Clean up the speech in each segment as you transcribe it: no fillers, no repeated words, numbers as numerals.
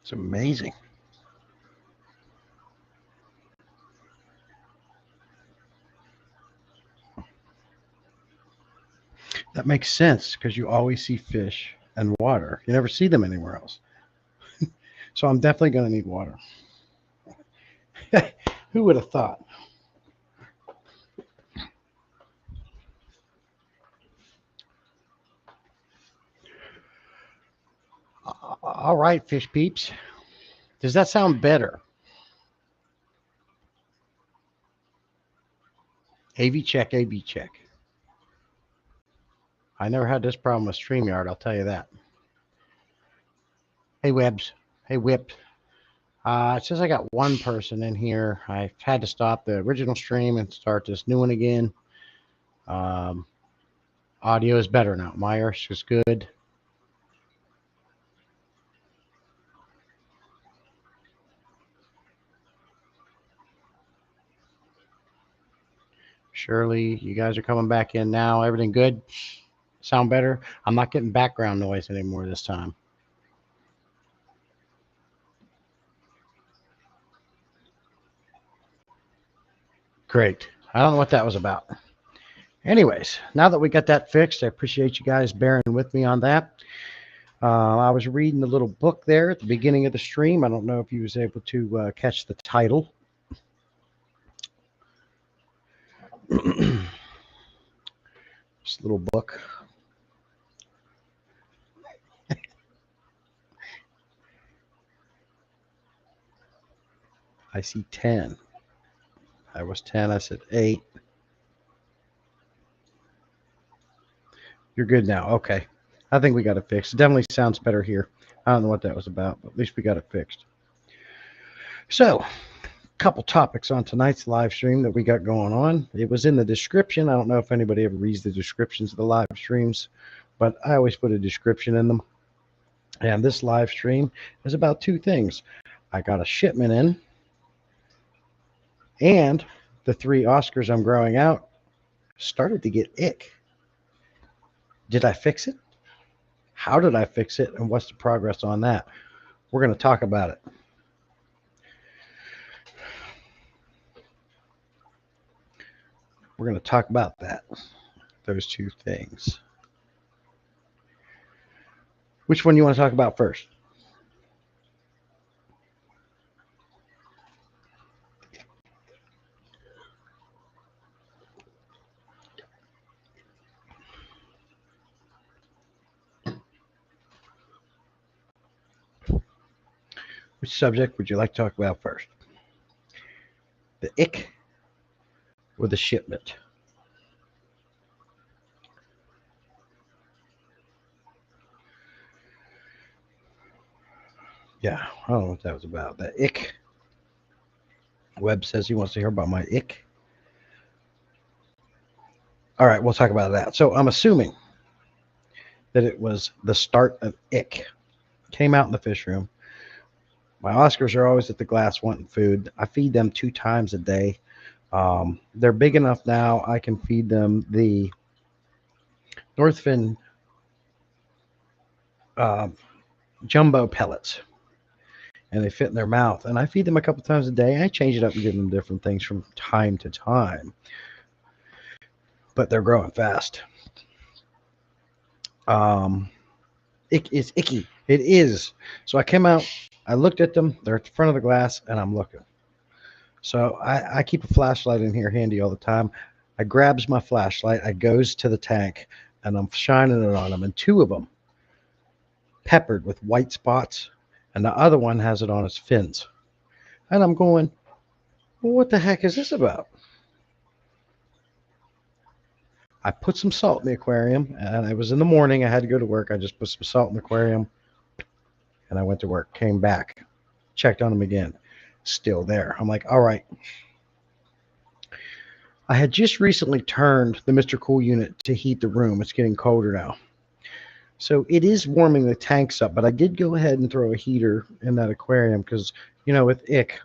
It's amazing. That makes sense because you always see fish and water. You never see them anywhere else. So I'm definitely going to need water. Who would have thought? All right, fish peeps. Does that sound better? AV check, AV check. I never had this problem with StreamYard, I'll tell you that. Hey, Webs. Hey, Whip. It says I got one person in here. I had to stop the original stream and start this new one again. Um, Audio is better now. Myers is good. Shirley, you guys are coming back in now. Everything good? Sound better? I'm not getting background noise anymore this time. Great. I don't know what that was about. Anyways, now that we got that fixed, I appreciate you guys bearing with me on that. I was reading the little book there at the beginning of the stream. I don't know if you was able to catch the title. This little book. I see 10. I was 10. I said 8. You're good now. Okay. I think we got it fixed. It definitely sounds better here. I don't know what that was about, but at least we got it fixed. So, a couple topics on tonight's live stream that we got going on. It was in the description. I don't know if anybody ever reads the descriptions of the live streams, but I always put a description in them. And this live stream is about two things. I got a shipment in, and the 3 Oscars I'm growing out started to get ick. Did I fix it? How did I fix it? And what's the progress on that? We're going to talk about it. We're going to talk about that. Those two things. Which one do you want to talk about first? Which subject would you like to talk about first? The ick or the shipment? Yeah, I don't know what that was about. The ick. Webb says he wants to hear about my ick. All right, we'll talk about that. So I'm assuming that it was the start of ick. Came out in the fish room. My Oscars are always at the glass wanting food. I feed them 2 times a day. They're big enough now. I can feed them the Northfin jumbo pellets, and they fit in their mouth. And I feed them a couple times a day. I change it up and give them different things from time to time. But they're growing fast. It is icky. It is. So I came out. I looked at them. They're at the front of the glass, and I'm looking. So I keep a flashlight in here handy all the time. I grabs my flashlight. I goes to the tank, and I'm shining it on them. And 2 of them peppered with white spots, and the other one has it on its fins. And I'm going, well, what the heck is this about? I put some salt in the aquarium, and it was in the morning. I had to go to work. I just put some salt in the aquarium, and I went to work, came back, checked on them again. Still there. I'm like, all right. I had just recently turned the Mr. Cool unit to heat the room. It's getting colder now. So it is warming the tanks up, but I did go ahead and throw a heater in that aquarium because, with ick,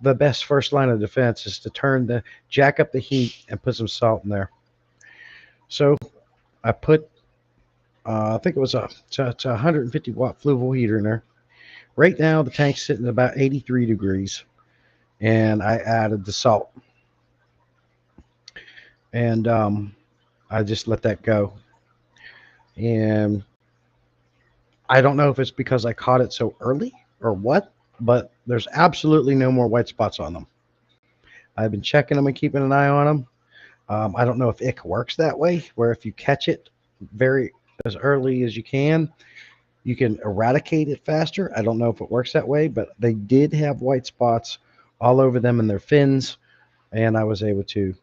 the best first line of defense is to jack up the heat and put some salt in there. So I put, I think it was it's a 150 watt fluval heater in there. Right now, the tank's sitting at about 83 degrees, and I added the salt, and I just let that go. And I don't know if it's because I caught it so early or what, but there's absolutely no more white spots on them. I've been checking them and keeping an eye on them. I don't know if ick works that way, where if you catch it very as early as you can eradicate it faster. I don't know if it works that way, but they did have white spots all over them and their fins, and I was able to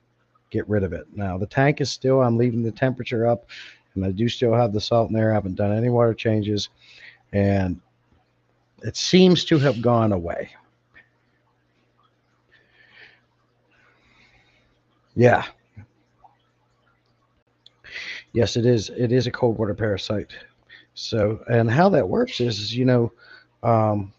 get rid of it. Now the tank is still, I'm leaving the temperature up, and I do still have the salt in there. I haven't done any water changes, and it seems to have gone away. Yeah, yes, it is. It is a cold water parasite. So, and how that works is, um,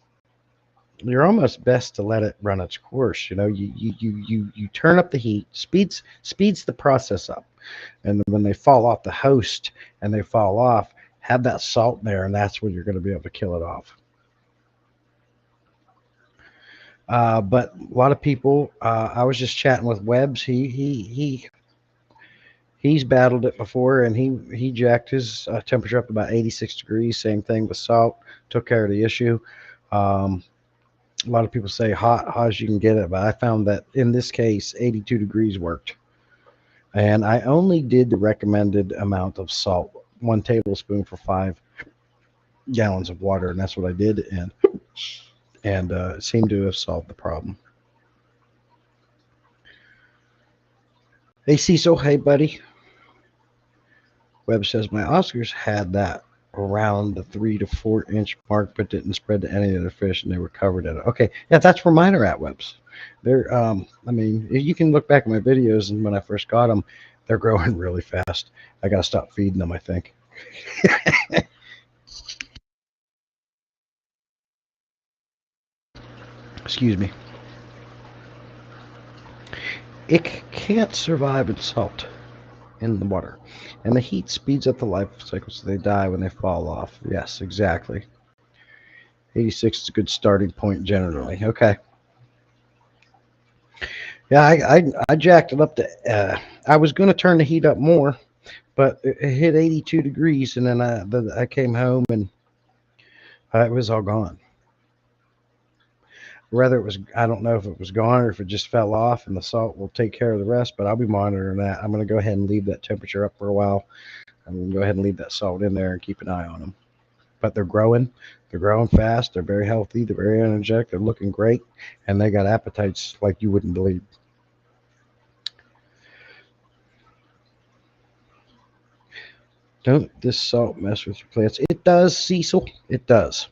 you're almost best to let it run its course. You turn up the heat, speeds the process up, and when they fall off the host and they fall off, have that salt in there, and that's when you're going to be able to kill it off. But a lot of people, I was just chatting with Webbs. He's battled it before, and he jacked his temperature up to about 86 degrees. Same thing with salt. Took care of the issue. Um, a lot of people say hot as you can get it, but I found that in this case, 82 degrees worked. And I only did the recommended amount of salt, 1 tablespoon for 5 gallons of water, and that's what I did, and it seemed to have solved the problem. Hey, Cecil, hey, buddy. Webb says my Oscars had that around the 3 to 4 inch mark, but didn't spread to any other fish, and they were covered in it. Okay, yeah, that's where mine are at, Webbs. They're, I mean, you can look back at my videos, and when I first got them, they're growing really fast. I got to stop feeding them, I think. Excuse me. It can't survive in salt in the water, and the heat speeds up the life cycle, so they die when they fall off. Yes, exactly. 86 is a good starting point generally. Okay. Yeah, I jacked it up to. I was going to turn the heat up more, but it hit 82 degrees, and then I came home and it was all gone. Whether it was, I don't know if it was gone or if it just fell off, and the salt will take care of the rest. But I'll be monitoring that. I'm going to go ahead and leave that temperature up for a while. I'm going to go ahead and leave that salt in there and keep an eye on them. But they're growing. They're growing fast. They're very healthy. They're very energetic. They're looking great, and they got appetites like you wouldn't believe. Don't this salt mess with your plants? It does, Cecil. It does.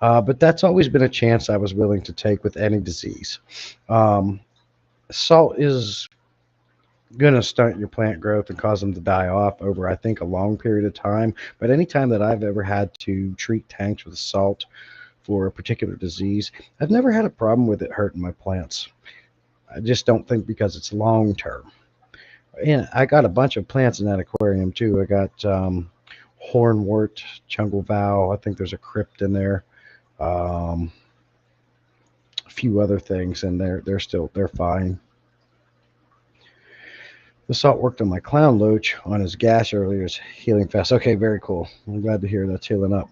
But that's always been a chance I was willing to take with any disease. Um, Salt is going to stunt your plant growth and cause them to die off over, I think, a long period of time. But anytime that I've ever had to treat tanks with salt for a particular disease, I've never had a problem with it hurting my plants. I just don't think because it's long term. And I got a bunch of plants in that aquarium too. I got hornwort, jungle vow. I think there's a crypt in there. Um, a few other things, and they're fine. The salt worked on my clown loach on his gash earlier. It's healing fast. Okay, very cool. I'm glad to hear that's healing up.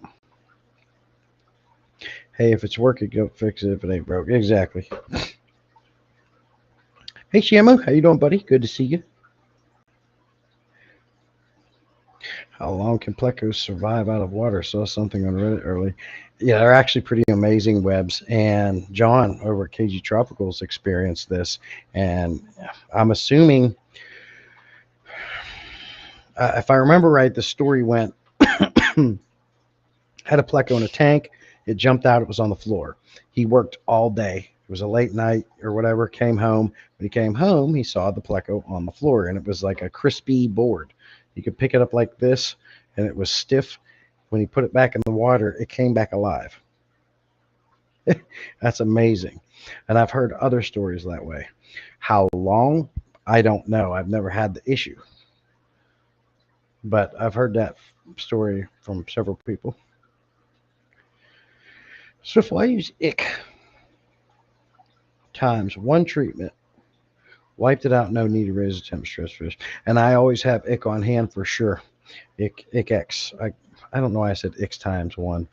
Hey, if it's working, go fix it. If it ain't broke, exactly. Hey, Shamu, how you doing, buddy? Good to see you. How long can plecos survive out of water? Saw something on Reddit early. Yeah, they're actually pretty amazing webs. And John over at KG Tropicals experienced this. And I'm assuming, if I remember right, the story went had a pleco in a tank. It jumped out. It was on the floor. He worked all day. It was a late night or whatever. Came home. When he came home, he saw the pleco on the floor, and it was like a crispy board. You could pick it up like this, and it was stiff. When he put it back in the water, it came back alive. That's amazing. And I've heard other stories that way. How long? I don't know. I've never had the issue. But I've heard that story from several people. Swiftly, I use ick times one treatment. Wiped it out, no need to raise the temperature. Fish. And I always have ick on hand for sure. Ick X. I don't know why I said X times one.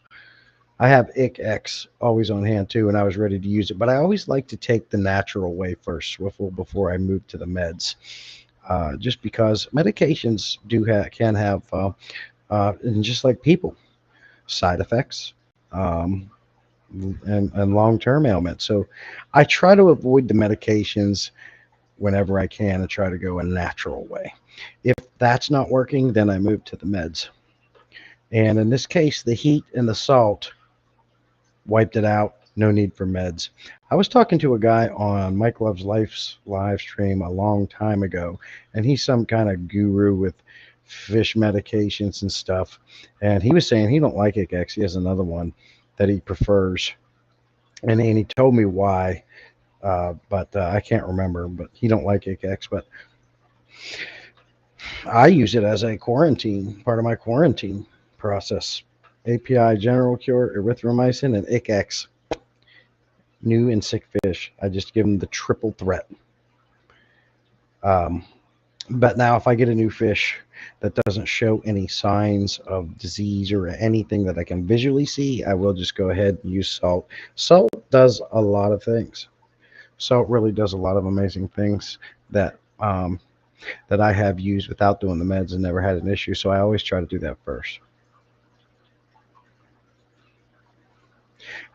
I have ick X always on hand too, and I was ready to use it. But I always like to take the natural way first, Swiffle, before I move to the meds. Just because medications can have, and just like people, side effects. Um, and long-term ailments. So I try to avoid the medications whenever I can and try to go a natural way. If that's not working, then I move to the meds. And in this case, the heat and the salt wiped it out. No need for meds. I was talking to a guy on Mike Love's Life's live stream a long time ago, and he's some kind of guru with fish medications and stuff. And he was saying he don't like X. He has another one that he prefers, and he told me why. But I can't remember. But he don't like X. But I use it as a quarantine, part of my quarantine process. API General Cure, erythromycin, and ICX, new and sick fish. I just give them the triple threat. Um, but now, if I get a new fish that doesn't show any signs of disease or anything that I can visually see, I will just go ahead and use salt. Salt does a lot of things. Salt really does a lot of amazing things that I have used without doing the meds and never had an issue. So I always try to do that first.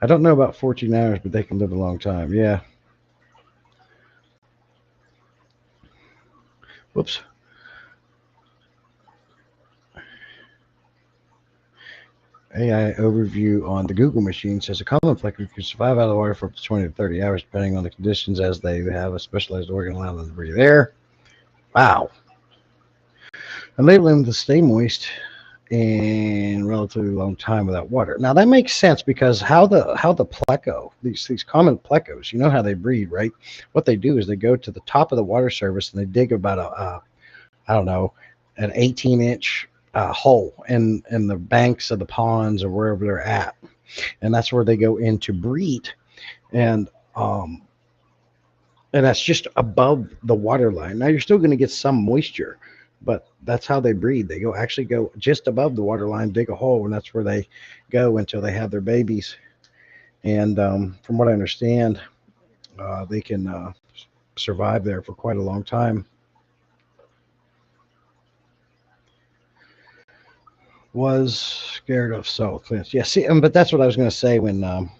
I don't know about 14 hours, but they can live a long time. Yeah. Whoops. AI overview on the Google machine says a common pleco can survive out of the water for up to 20 to 30 hours, depending on the conditions, as they have a specialized organ allowing them to breathe air. Wow. Enabling them to stay moist in relatively long time without water. Now that makes sense, because how the pleco, these common plecos, you know how they breed, right? What they do is they go to the top of the water surface and they dig about I don't know, an 18-inch hole in the banks of the ponds or wherever they're at, and that's where they go in to breed, and um, and that's just above the water line. Now you're still going to get some moisture, but that's how they breed. They actually go just above the water line, dig a hole, and that's where they go until they have their babies. And from what I understand, they can survive there for quite a long time. Was scared of salt cleanse. Yeah, see, but that's what I was going to say when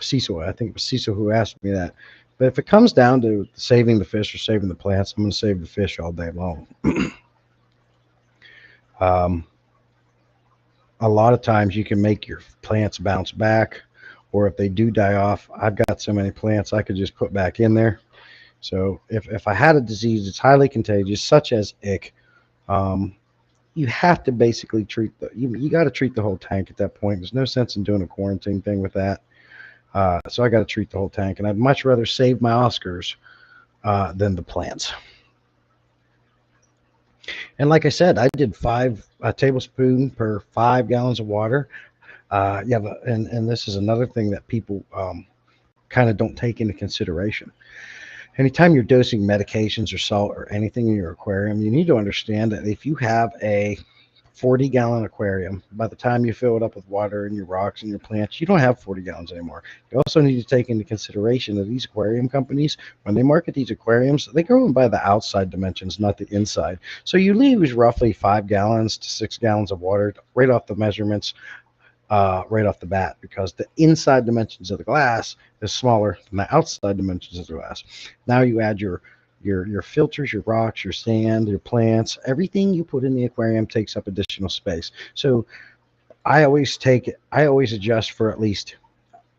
Cecil, I think it was Cecil who asked me that. But if it comes down to saving the fish or saving the plants, I'm going to save the fish all day long. um, a lot of times you can make your plants bounce back, or if they do die off, I've got so many plants I could just put back in there. So if I had a disease that's highly contagious, such as ick, um, you have to basically you got to treat the whole tank at that point. There's no sense in doing a quarantine thing with that. So I got to treat the whole tank, and I'd much rather save my Oscars than the plants. And like I said, I did a tablespoon per 5 gallons of water. And this is another thing that people kind of don't take into consideration. Anytime you're dosing medications or salt or anything in your aquarium, you need to understand that if you have a 40-gallon aquarium, by the time you fill it up with water and your rocks and your plants, you don't have 40 gallons anymore. You also need to take into consideration that these aquarium companies, when they market these aquariums, they go by the outside dimensions, not the inside. So you lose roughly 5 gallons to 6 gallons of water right off the measurements, right off the bat, because the inside dimensions of the glass is smaller than the outside dimensions of the glass. Now you add your filters, your rocks, your sand, your plants, everything you put in the aquarium takes up additional space. So I always adjust for at least,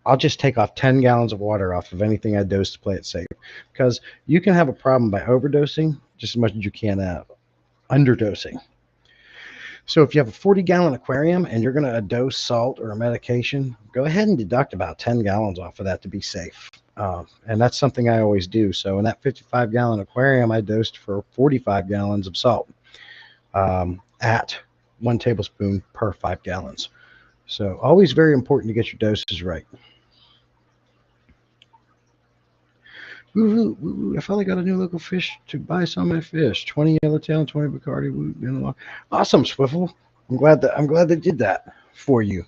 I'll just take off 10 gallons of water off of anything I dose to play it safe, because you can have a problem by overdosing just as much as you can underdosing. So if you have a 40-gallon aquarium and you're going to dose salt or a medication, go ahead and deduct about 10 gallons off of that to be safe. And that's something I always do. So in that 55-gallon aquarium, I dosed for 45 gallons of salt at 1 tablespoon per 5 gallons. So always very important to get your doses right. Woo, woo, woo, I finally got a new local fish to buy some of my fish. 20 yellowtail and 20 Bacardi. Woo, awesome, Swiffle. I'm glad they did that for you.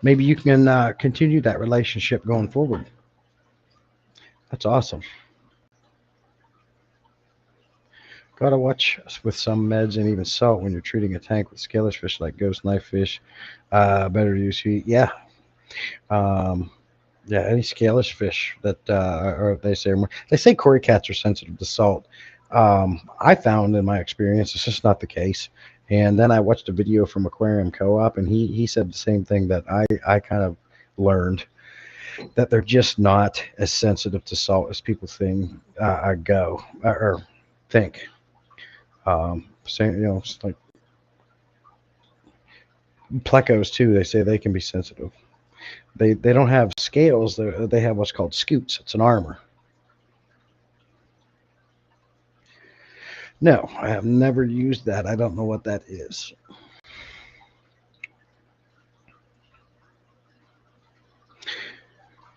Maybe you can continue that relationship going forward. That's awesome. Gotta watch with some meds and even salt when you're treating a tank with scaleless fish like ghost knife fish. Better use heat. Yeah. Um, yeah, any scaleless fish that, or they say cory cats are sensitive to salt. I found in my experience it's just not the case. And then I watched a video from Aquarium Co-op, and he said the same thing that I kind of learned, that they're just not as sensitive to salt as people think. Same, it's like plecos too. They say they can be sensitive. They don't have scales. They have what's called scutes. It's an armor. No, I have never used that. I don't know what that is.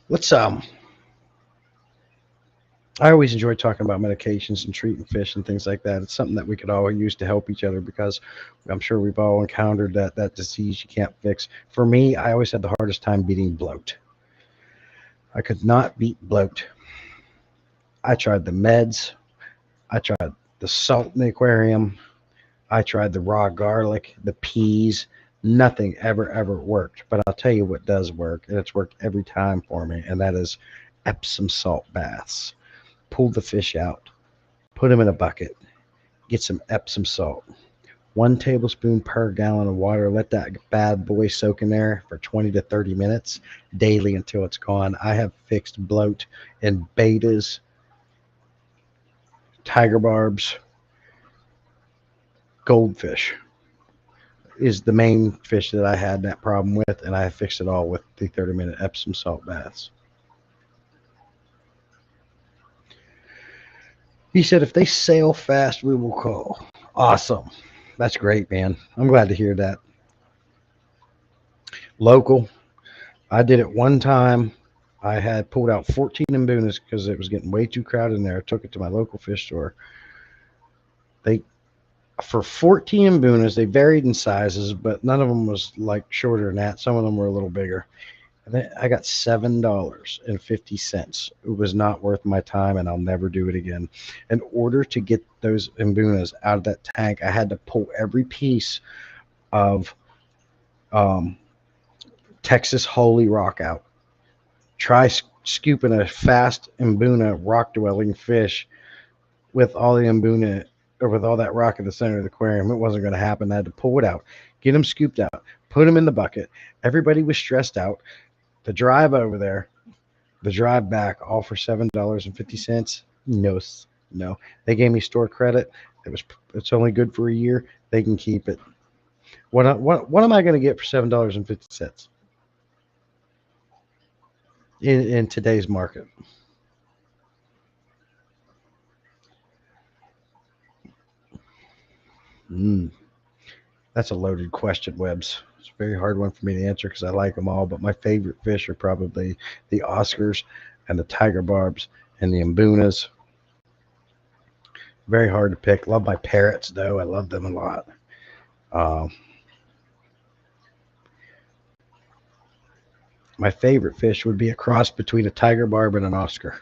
Let's I always enjoy talking about medications and treating fish and things like that. It's something that we could all use to help each other, because I'm sure we've all encountered that disease you can't fix. For me, I always had the hardest time beating bloat. I could not beat bloat. I tried the meds. I tried the salt in the aquarium. I tried the raw garlic, the peas. Nothing ever worked. But I'll tell you what does work, and it's worked every time for me, and that is Epsom salt baths. Pull the fish out, put them in a bucket, get some Epsom salt. 1 tablespoon per gallon of water. Let that bad boy soak in there for 20 to 30 minutes daily until it's gone. I have fixed bloat and betas, tiger barbs, goldfish is the main fish that I had that problem with, and I have fixed it all with the 30-minute Epsom salt baths. He said, if they sail fast, we will call. Awesome. That's great, man. I'm glad to hear that. Local. I did it one time. I had pulled out 14 imbunas because it was getting way too crowded in there. I took it to my local fish store. They For 14 imbunas, they varied in sizes, but none of them was like shorter than that. Some of them were a little bigger. I got $7.50. It was not worth my time, and I'll never do it again. In order to get those imbunas out of that tank, I had to pull every piece of um, Texas Holy Rock out. Try scooping a fast imbuna rock dwelling fish with all the imbuna, or with all that rock in the center of the aquarium. It wasn't going to happen. I had to pull it out, get them scooped out, put them in the bucket. Everybody was stressed out. The drive over there, the drive back, all for $7.50. No, no. They gave me store credit. It's only good for a year. They can keep it. What am I going to get for $7.50 in today's market? Mm, that's a loaded question, Webbs. It's a very hard one for me to answer because I like them all, but my favorite fish are probably the Oscars and the tiger barbs and the imbunas. Very hard to pick. Love my parrots, though. I love them a lot. Um, my favorite fish would be a cross between a tiger barb and an Oscar.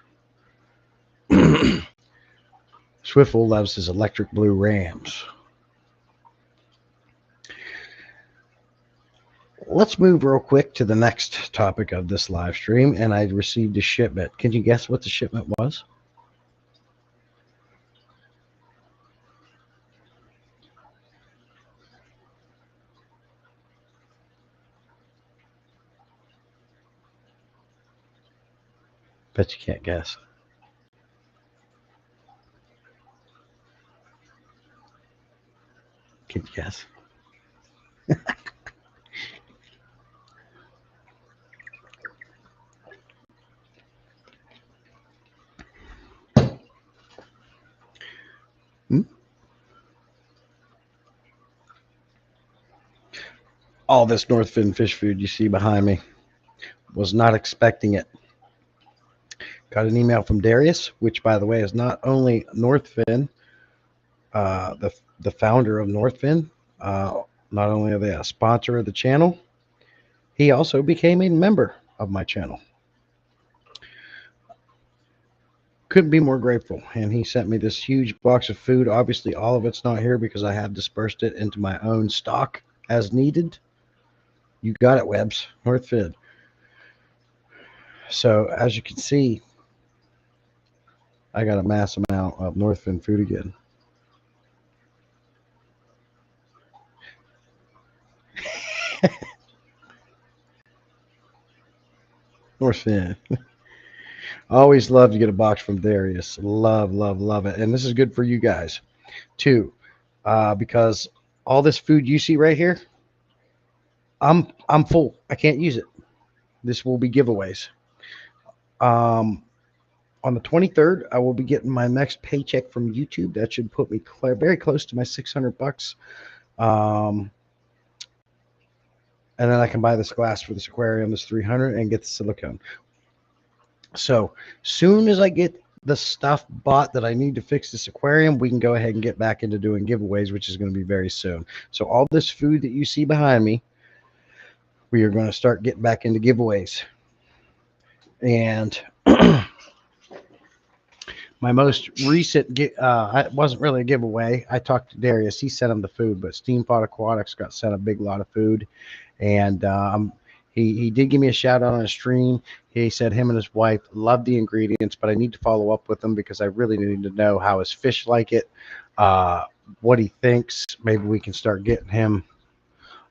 Swiffle loves his electric blue rams. Let's move real quick to the next topic of this live stream, and I received a shipment. Can you guess what the shipment was? Bet you can't guess. Can you guess? Hmm? all this Northfin fish food you see behind me. Was not expecting it. Got an email from Darius, which, by the way, is not only Northfin, the founder of Northfin. Not only are they a sponsor of the channel, he also became a member of my channel. Couldn't be more grateful. And he sent me this huge box of food. Obviously, all of it's not here because I have dispersed it into my own stock as needed. You got it, Webbs. Northfin. So, as you can see, I got a mass amount of Northfin food again. Northfin. Always love to get a box from Darius. Love, love, love it. And this is good for you guys, too, because all this food you see right here, I'm full. I can't use it. This will be giveaways. On the 23rd, I will be getting my next paycheck from YouTube. That should put me very close to my $600. And then I can buy this glass for this aquarium, this $300, and get the silicone. So soon as I get the stuff bought that I need to fix this aquarium, we can go ahead and get back into doing giveaways, which is going to be very soon. So all this food that you see behind me, we are going to start getting back into giveaways. And my most recent, it wasn't really a giveaway. I talked to Darius. He sent him the food, but Steamthought Aquatics got sent a big lot of food. And he did give me a shout out on a stream. He said him and his wife love the ingredients, but I need to follow up with him because I really need to know how his fish like it, what he thinks. Maybe we can start getting him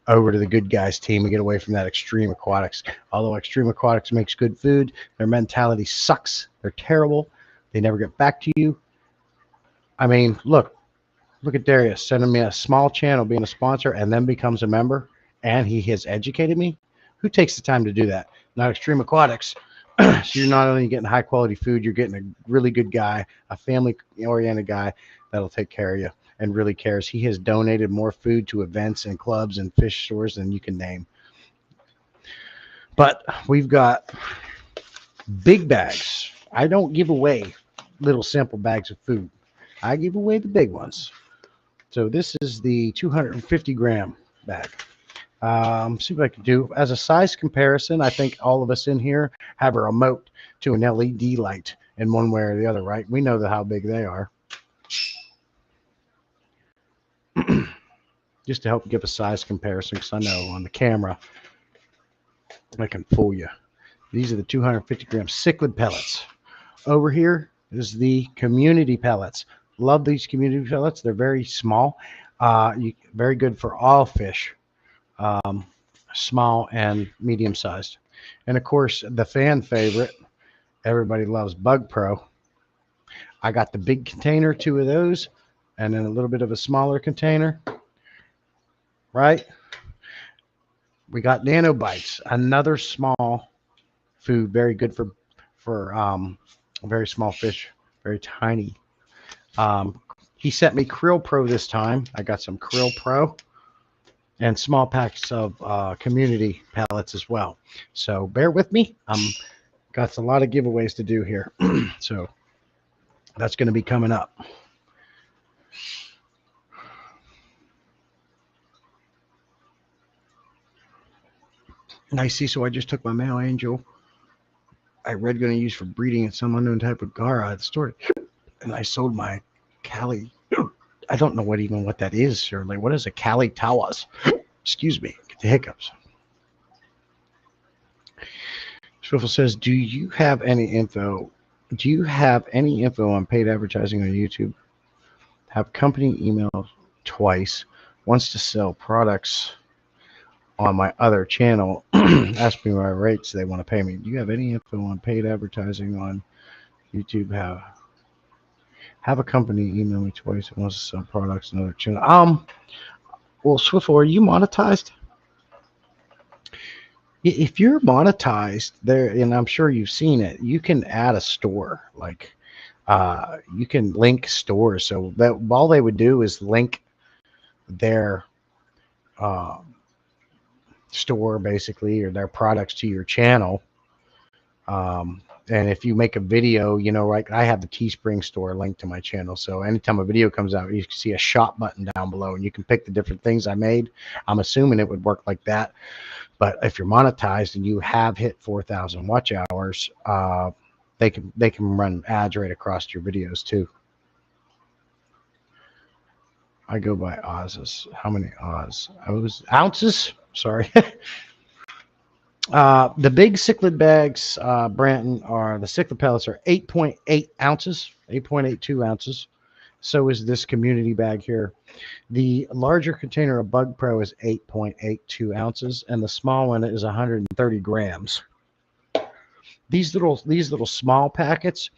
over to the Good Guys team and get away from that Extreme Aquatics. Although Extreme Aquatics makes good food, their mentality sucks. They're terrible. They never get back to you. I mean, look at Darius sending me a small channel, being a sponsor, and then becomes a member, and he has educated me. Who takes the time to do that? Not Extreme Aquatics. So you're not only getting high quality food, you're getting a really good guy, a family oriented guy that'll take care of you and really cares. He has donated more food to events and clubs and fish stores than you can name. But we've got big bags. I don't give away little simple bags of food. I give away the big ones. So this is the 250 gram bag. See what I can do. As a size comparison, I think all of us in here have a remote to an LED light in one way or the other, right? We know how big they are. Just to help give a size comparison, because I know on the camera I can fool you. These are the 250 gram cichlid pellets. Over here is the community pellets. Love these community pellets. They're very small. Very good for all fish. Small and medium sized. And of course, the fan favorite, everybody loves Bug Pro. I got the big container, 2 of those, and then a little bit of a smaller container, right? We got Nano Bites, another small food, very good for very small fish, very tiny. He sent me Krill Pro this time. I got some Krill Pro and small packs of community pellets as well. So bear with me. Got a lot of giveaways to do here. So that's going to be coming up. Nice. See, so I just took my male angel I read going to use for breeding in some unknown type of gar at the store, and I sold my Cali. I don't know what that is, Shirley. What is a Cali Tawas? Excuse me. Get the hiccups. Swiffle says, do you have any info on paid advertising on YouTube? Have company emailed twice. Wants to sell products on my other channel. Ask me my rates they want to pay me. Do you have any info on paid advertising on YouTube? Have a company email me twice and wants to sell products on another channel. Well, Swiffle, are you monetized? If you're monetized there, and I'm sure you've seen it, you can add a store. Like you can link stores. So that all they would do is link their store basically, or their products to your channel. And if you make a video, like I have the Teespring store linked to my channel. So anytime a video comes out, you can see a shop button down below and you can pick the different things I made. I'm assuming it would work like that. But if you're monetized and you have hit 4,000 watch hours, they can run ads right across your videos too. I go by Oz's. How many Oz? Ounces? Sorry. The big cichlid bags, Branton, are the cichlid pellets are 8.8 ounces, 8.82 ounces. So is this community bag here. The larger container of Bug Pro is 8.82 ounces, and the small one is 130 grams. These little small packets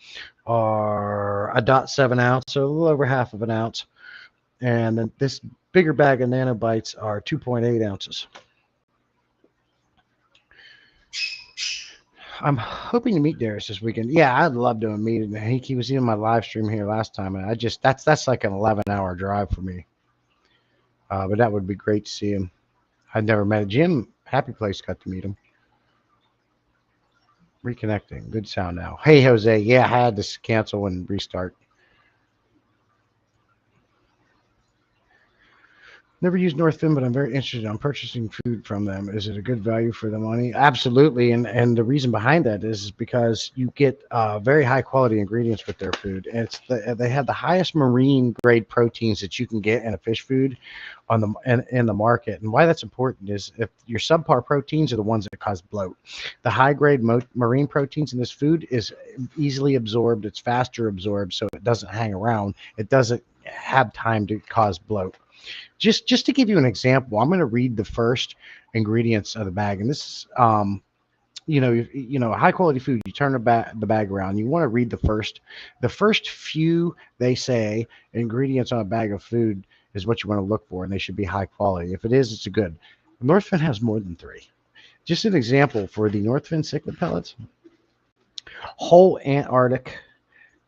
are a 0.7 ounce, so a little over half of an ounce. And then this bigger bag of nanobites are 2.8 ounces. I'm hoping to meet Darius this weekend. Yeah, I'd love to meet him. He was in my live stream here last time, and that's like an 11-hour drive for me. But that would be great to see him. I've never met Jim. Happy Place got to meet him. Reconnecting. Good sound now. Hey, Jose. Yeah, I had to cancel and restart. Never used Northfin, but I'm very interested in purchasing food from them. Is it a good value for the money? Absolutely, and the reason behind that is because you get very high quality ingredients with their food. And they have the highest marine grade proteins that you can get in a fish food in the market. And why that's important is if your subpar proteins are the ones that cause bloat. The high grade marine proteins in this food is easily absorbed. It's faster absorbed, so it doesn't hang around. It doesn't have time to cause bloat. Just to give you an example, I'm going to read the first ingredients of the bag, and this is, high quality food. You turn the bag around. You want to read the first few. They say ingredients on a bag of food is what you want to look for, and they should be high quality. If it is, it's a good. Northfin has more than 3. Just an example for the Northfin cichlid pellets: whole Antarctic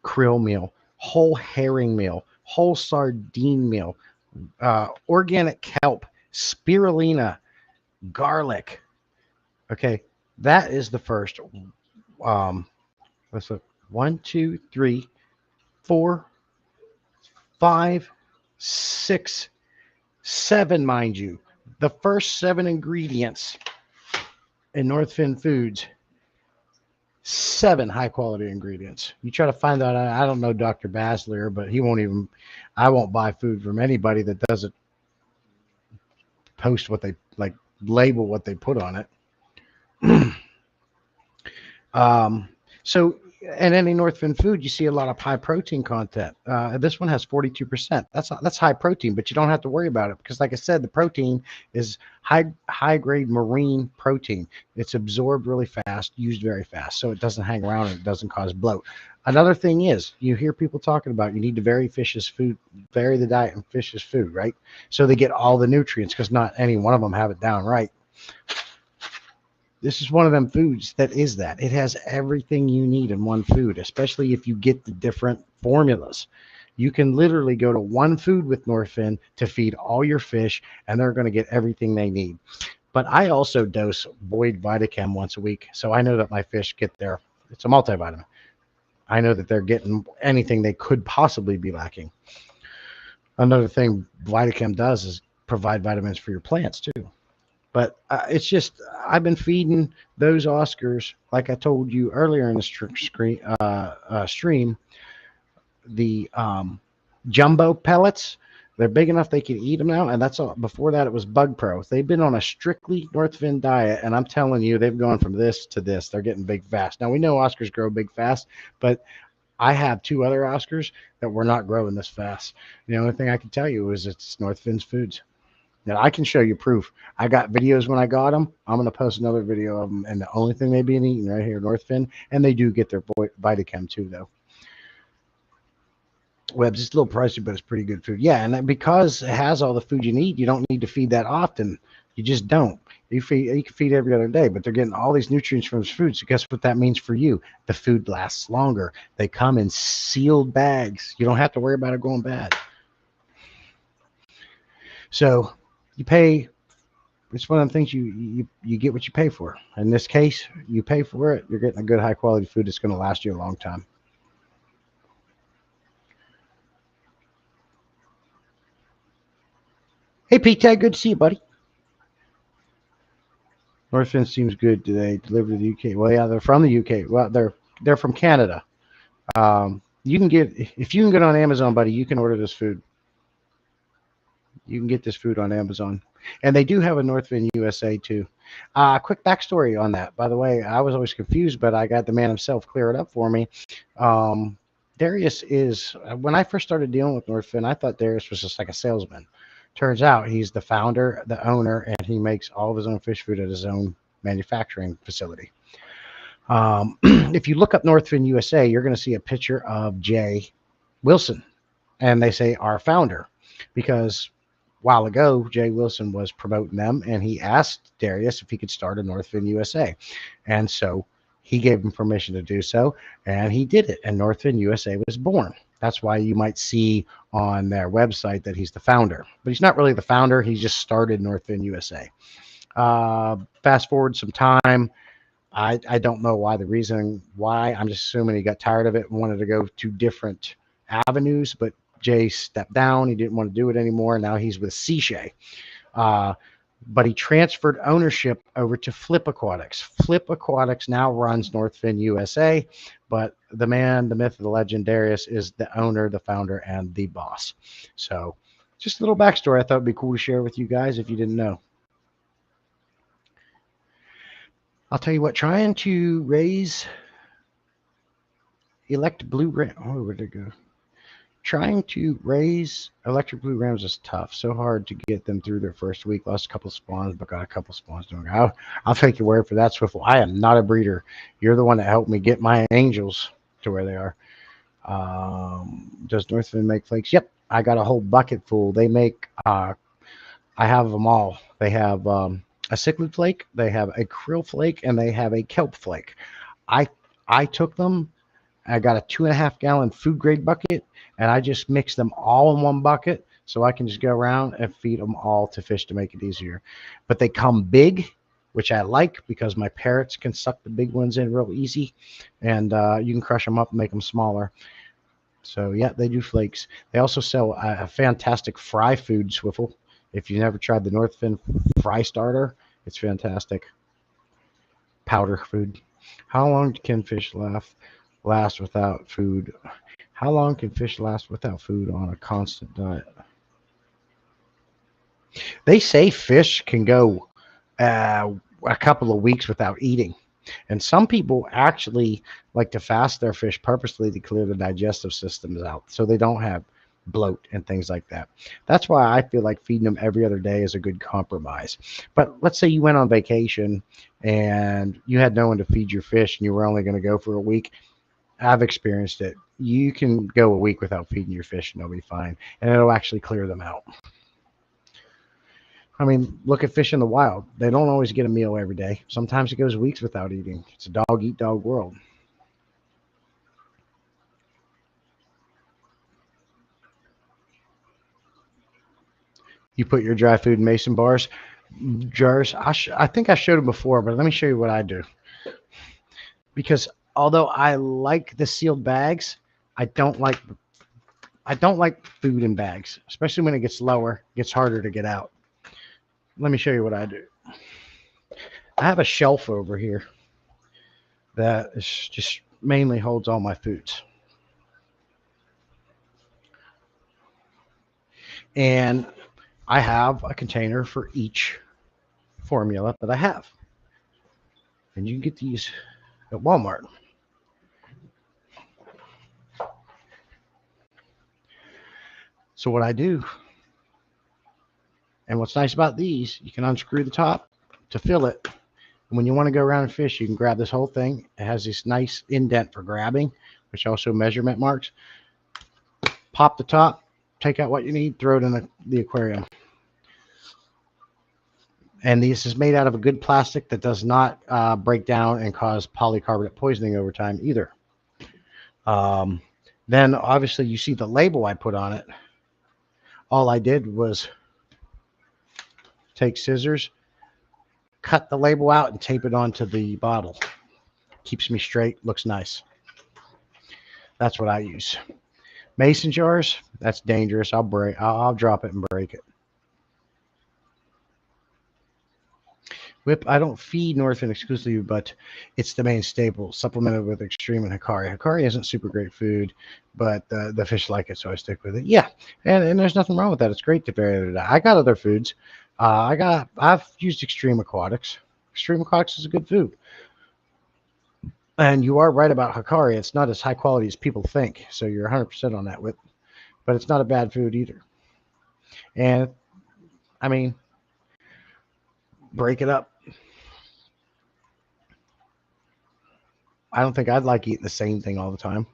krill meal, whole herring meal, whole sardine meal. Organic kelp, spirulina, garlic. Okay, that is the first. Let's look. 1, 2, 3, 4, 5, 6, 7, mind you. The first 7 ingredients in Northfin Foods. 7 high quality ingredients. You try to find out. I don't know Dr. Basler, but I won't buy food from anybody that doesn't post what they label what they put on it. So in any Northfin food, you see a lot of high protein content. This one has 42%. That's high protein, but you don't have to worry about it because, like I said, the protein is high grade marine protein. It's absorbed really fast, used very fast, so it doesn't hang around and it doesn't cause bloat. Another thing is, you hear people talking about you need to vary the diet in fish's food, right? So they get all the nutrients because not any one of them have it down right. This is one of them foods that is that. It has everything you need in one food, especially if you get the different formulas. You can literally go to one food with Northfin to feed all your fish, and they're going to get everything they need. But I also dose Boyd Vitachem once a week, so I know that my fish get it's a multivitamin. I know that they're getting anything they could possibly be lacking. Another thing Vitachem does is provide vitamins for your plants too. But it's just, I've been feeding those Oscars, like I told you earlier in the stream, the jumbo pellets. They're big enough they can eat them now, and that's all. Before that, it was Bug Pro. They've been on a strictly Northfin diet, and I'm telling you, they've gone from this to this. They're getting big fast. Now, we know Oscars grow big fast, but I have 2 other Oscars that were not growing this fast. The only thing I can tell you is it's Northfin's foods. Now, I can show you proof. I got videos when I got them. I'm going to post another video of them. And the only thing they've been eating right here, Northfin, and they do get their Vitachem too, though. Web's just a little pricey, but it's pretty good food. Yeah, and because it has all the food you need, you don't need to feed that often. You just don't. You can feed every other day, but they're getting all these nutrients from this food. So guess what that means for you? The food lasts longer. They come in sealed bags. You don't have to worry about it going bad. So you pay it's one of the things you get what you pay for. In this case, you pay for it. You're getting a good high quality food that's going to last you a long time. Hey, Pete, good to see you, buddy. Northfin seems good. Do they deliver to the UK? Well, yeah, they're from the UK. Well, they're from Canada. You can get if you can get on Amazon, buddy. You can order this food. You can get this food on Amazon, and they do have a Northfin USA too. Quick backstory on that. By the way, I was always confused, but I got the man himself clear it up for me. Um, Darius is when I first started dealing with Northfin, I thought Darius was just like a salesman. Turns out he's the founder, the owner, and he makes all of his own fish food at his own manufacturing facility. If you look up Northfin USA, you're going to see a picture of Jay Wilson, and they say our founder because a while ago Jay Wilson was promoting them, and he asked Darius if he could start a Northfin USA, and so he gave him permission to do so, and he did it, and Northfin USA was born. That's why you might see on their website that he's the founder, but he's not really the founder. He just started Northfin USA. Fast forward some time. I don't know why the reason why. I'm just assuming he got tired of it and wanted to go to different avenues, but Jay stepped down. He didn't want to do it anymore. Now he's with Seashay. But he transferred ownership over to Flip Aquatics. Flip Aquatics now runs Northfin USA, but the man, the myth, the legend, Darius is the owner, the founder, and the boss. So just a little backstory I thought would be cool to share with you guys if you didn't know. I'll tell you what, trying to raise elect blue ram. Oh, where'd it go? Trying to raise electric blue rams is tough. So hard to get them through their first week. Lost a couple spawns, but got a couple spawns doing. I'll take your word for that, Swiffle. I am not a breeder. You're the one that helped me get my angels to where they are. Does Northfin make flakes? Yep, I got a whole bucket full. They make. I have them all. They have. A cichlid flake, they have a krill flake, and they have a kelp flake. I took them. I got a 2.5 gallon food grade bucket, and I just mixed them all in one bucket so I can just go around and feed them all to fish to make it easier. But they come big, which I like because my parrots can suck the big ones in real easy, and you can crush them up and make them smaller. So yeah, they do flakes. They also sell a fantastic fry food, Swiffle. If you never tried the Northfin fry starter, it's fantastic. Powder food. How long can fish last without food? How long can fish last without food on a constant diet? They say fish can go a couple of weeks without eating. And some people actually like to fast their fish purposely to clear the digestive systems out so they don't have bloat and things like that. That's why I feel like feeding them every other day is a good compromise. But let's say you went on vacation and you had no one to feed your fish and you were only going to go for a week. I've experienced it. You can go a week without feeding your fish and they'll be fine, and it'll actually clear them out. I mean, look at fish in the wild. They don't always get a meal every day. Sometimes it goes weeks without eating. It's a dog eat dog world. You put your dry food in mason bars, jars. I think I showed them before, but let me show you what I do. Because although I like the sealed bags, I don't like food in bags, especially when it gets lower. It gets harder to get out. Let me show you what I do. I have a shelf over here that is just mainly holds all my foods. And I have a container for each formula that I have. And you can get these at Walmart. So what I do, and what's nice about these, you can unscrew the top to fill it. And when you want to go around and fish, you can grab this whole thing. It has this nice indent for grabbing, which also measurement marks. Pop the top, take out what you need, throw it in the aquarium. And this is made out of a good plastic that does not break down and cause polycarbonate poisoning over time either. Then obviously you see the label I put on it. All I did was take scissors, cut the label out and tape it onto the bottle. Keeps me straight, looks nice. That's what I use. Mason jars, that's dangerous. I'll drop it and break it. Whip, I don't feed Northern exclusively, but it's the main staple, supplemented with Extreme and Hikari. Hikari isn't super great food, but the fish like it, so I stick with it. Yeah, and there's nothing wrong with that. It's great to vary it. I got other foods. I've used Extreme Aquatics. Extreme Aquatics is a good food. And you are right about Hikari. It's not as high quality as people think, so you're 100% on that, Whip. But it's not a bad food either. And I mean, break it up. I don't think I'd like eating the same thing all the time.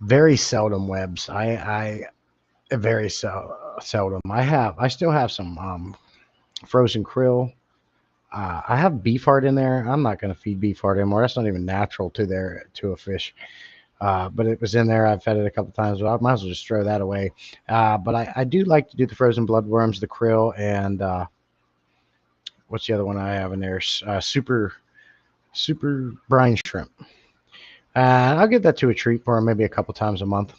Very seldom webs. I very seldom. I still have some frozen krill. I have beef heart in there. I'm not going to feed beef heart anymore. That's not even natural to a fish. But it was in there. I've fed it a couple times, but I might as well just throw that away. But I do like to do the frozen bloodworms, the krill, and what's the other one I have in there? Super brine shrimp. I'll give that to a treat for maybe a couple times a month.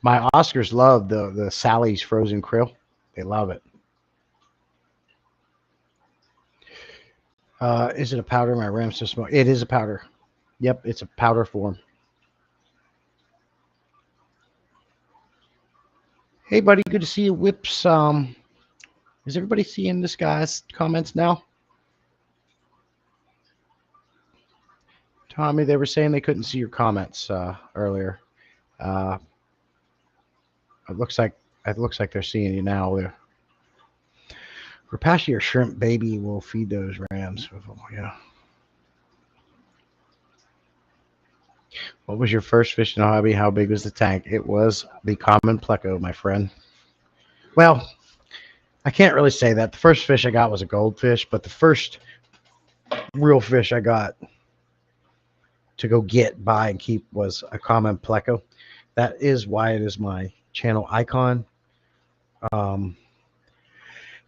My Oscars love the Sally's frozen krill. They love it. Is it a powder? My Ram's so small. It is a powder. Yep, it's a powder form. Hey, buddy, good to see you. Whips. Is everybody seeing this guy's comments now? Tommy, they were saying they couldn't see your comments earlier. Uh, it looks like they're seeing you now. Rapacia shrimp baby will feed those rams. Yeah. What was your first fish in a hobby? How big was the tank? It was the common pleco, my friend. Well, I can't really say that. The first fish I got was a goldfish, but the first real fish I got to go get, buy, and keep was a common pleco. That is why it is my channel icon. And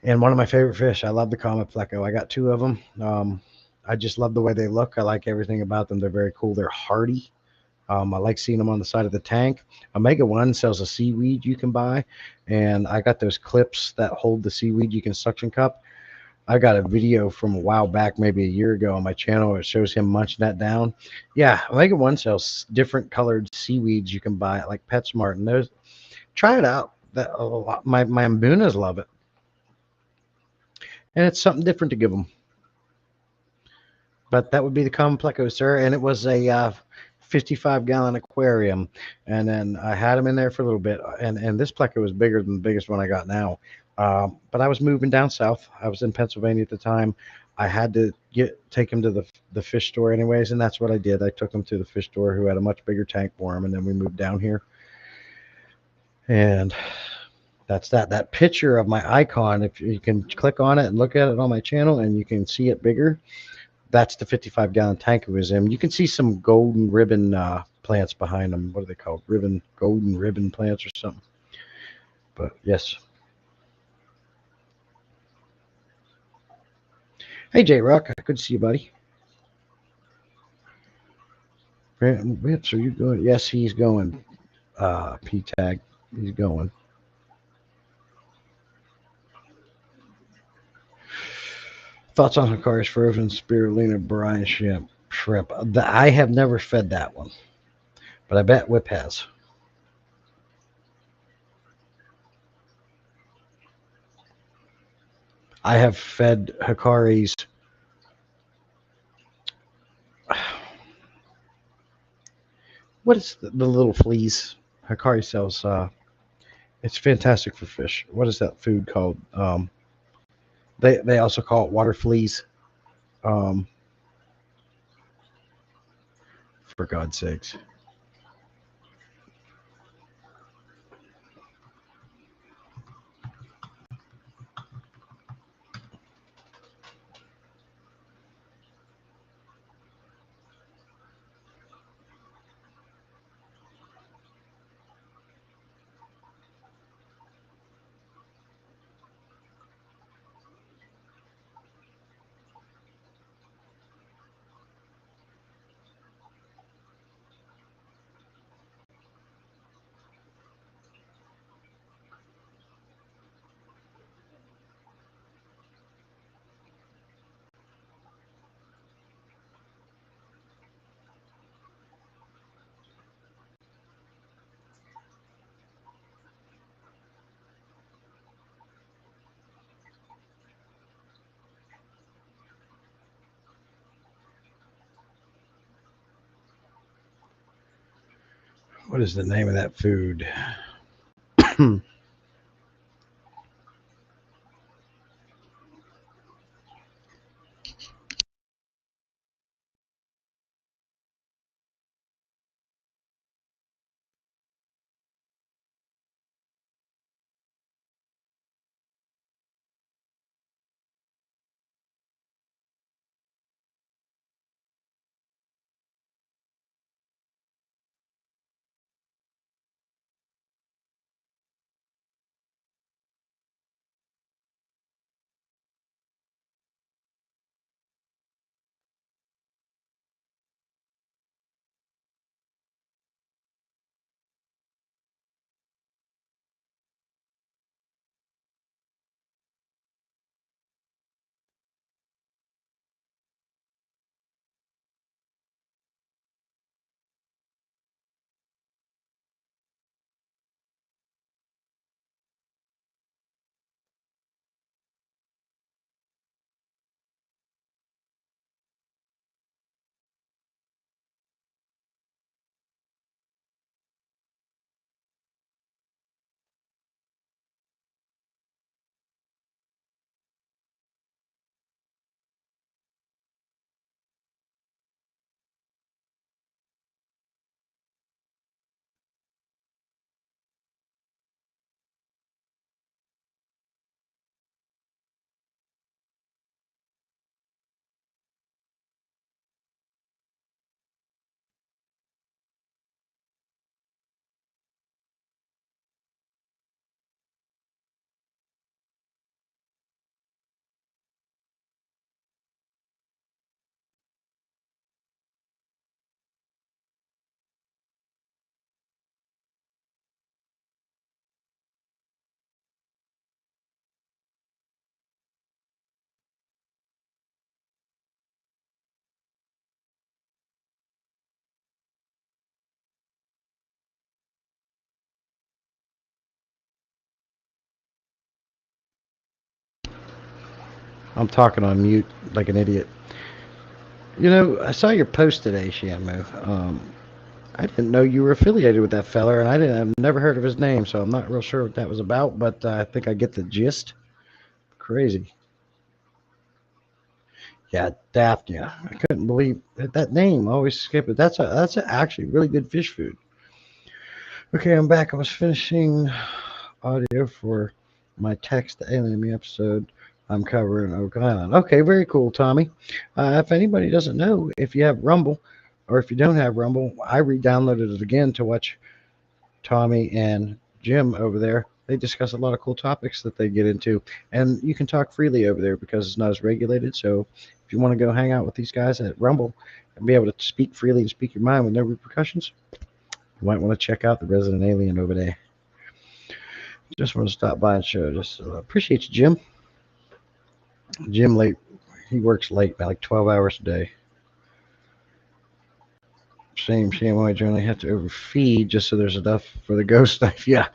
one of my favorite fish. I love the common pleco. I got two of them. I just love the way they look. I like everything about them. They're very cool. They're hardy. I like seeing them on the side of the tank. Omega One sells a seaweed you can buy, and I got those clips that hold the seaweed you can suction cup. I got a video from a while back, maybe a year ago, on my channel. It shows him munching that down. Yeah, Omega One sells different colored seaweeds you can buy at like PetSmart, and those try it out. That my Mbunas love it, and it's something different to give them. But that would be the common pleco, sir. And it was a 55-gallon aquarium. And then I had them in there for a little bit. And this pleco was bigger than the biggest one I got now. But I was moving down south. I was in Pennsylvania at the time. I had to take him to the fish store anyways, and that's what I did. I took him to the fish store who had a much bigger tank for him, and then we moved down here. And that's that. That picture of my icon, if you can click on it and look at it on my channel, and you can see it bigger. That's the 55-gallon tank it was in. You can see some golden ribbon plants behind them. What are they called? Golden ribbon plants or something. But yes. Hey, J-Rock. Good to see you, buddy. Whips, are you going? Yes, he's going. P-Tag. He's going. Thoughts on Hikari's frozen spirulina brine shrimp? I have never fed that one, but I bet Whip has. I have fed Hikari's. What is the little fleas? Hikari sells. It's fantastic for fish. What is that food called? They also call it water fleas. Um, for God's sakes. What is the name of that food? I'm talking on mute like an idiot. I saw your post today, Shamu. I didn't know you were affiliated with that feller, and I've never heard of his name, so I'm not real sure what that was about, but I think I get the gist. Crazy. Yeah, Daphnia. I couldn't believe that name. I always skip it. That's actually really good fish food. Okay, I'm back. I was finishing audio for my text to alien me episode. I'm covering Oak Island. Okay, very cool, Tommy. If anybody doesn't know, if you have Rumble, or if you don't have Rumble, I re-downloaded it again to watch Tommy and Jim over there. They discuss a lot of cool topics that they get into, and you can talk freely over there because it's not as regulated. So, if you want to go hang out with these guys at Rumble and be able to speak freely and speak your mind with no repercussions, you might want to check out the Resident Alien over there. Just want to stop by and show. Just appreciate you, Jim. Jim late. He works late, like 12 hours a day. Same way. Generally have to overfeed just so there's enough for the ghost knife. Yeah,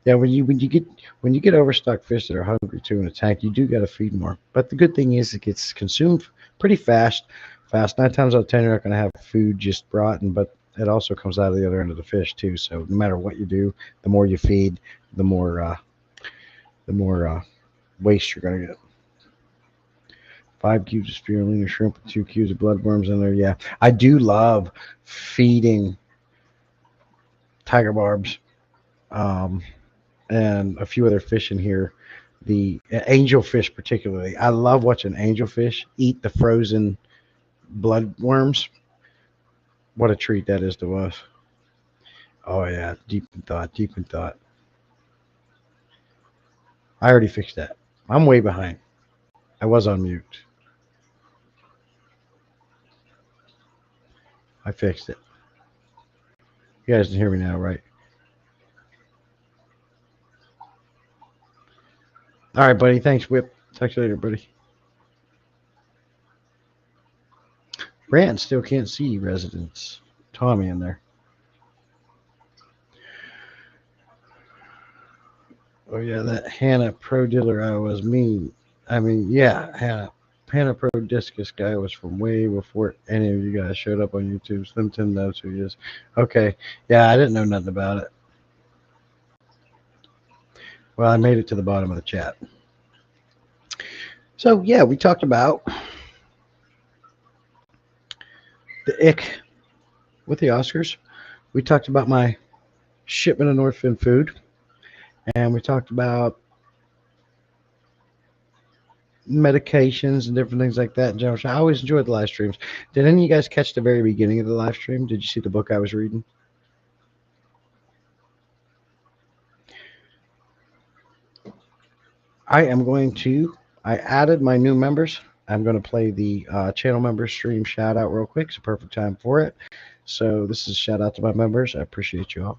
yeah. When you get overstocked fish that are hungry too in a tank, you do got to feed more. But the good thing is it gets consumed pretty fast. Fast. 9 times out of 10, you're not going to have food just rotten, but it also comes out of the other end of the fish too. So no matter what you do, the more you feed, the more waste you're going to get. 5 cubes of spirulina shrimp and 2 cubes of bloodworms in there. Yeah, I do love feeding tiger barbs um, and a few other fish in here. The angelfish, particularly, I love watching angelfish eat the frozen bloodworms. What a treat that is to us. Oh yeah, deep in thought, deep in thought. I already fixed that. I'm way behind. I was on mute. I fixed it. You guys can hear me now, right? All right, buddy. Thanks, Whip. Talk to you later, buddy. Brant still can't see residents. Tommy in there. Oh yeah, that Hannah Pro Dealer I was mean. I mean, yeah, Hannah. Panapro Discus guy was from way before any of you guys showed up on YouTube. Slim Tim knows who he is. Okay. Yeah, I didn't know nothing about it. Well, I made it to the bottom of the chat. So, yeah, we talked about the ick with the Oscars. We talked about my shipment of North Fin food. And we talked about medications and different things like that in general. I always enjoyed the live streams. Did any of you guys catch the very beginning of the live stream? Did you see the book I was reading? I added my new members. I'm going to play the channel members stream shout out real quick. It's a perfect time for it. So this is a shout out to my members. I appreciate you all.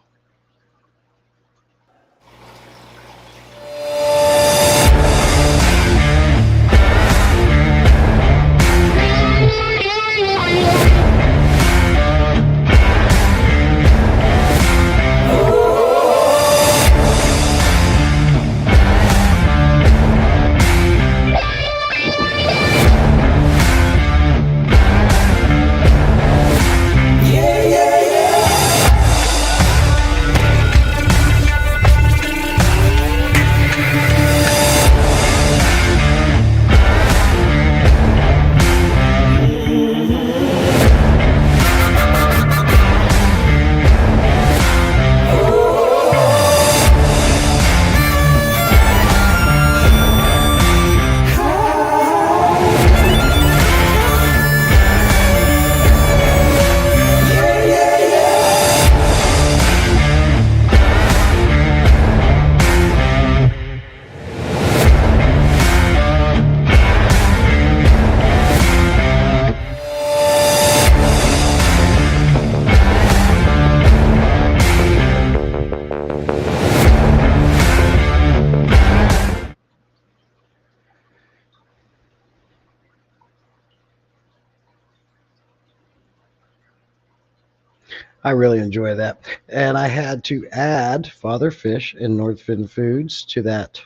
I really enjoy that. And I had to add Father Fish and North Fin Foods to that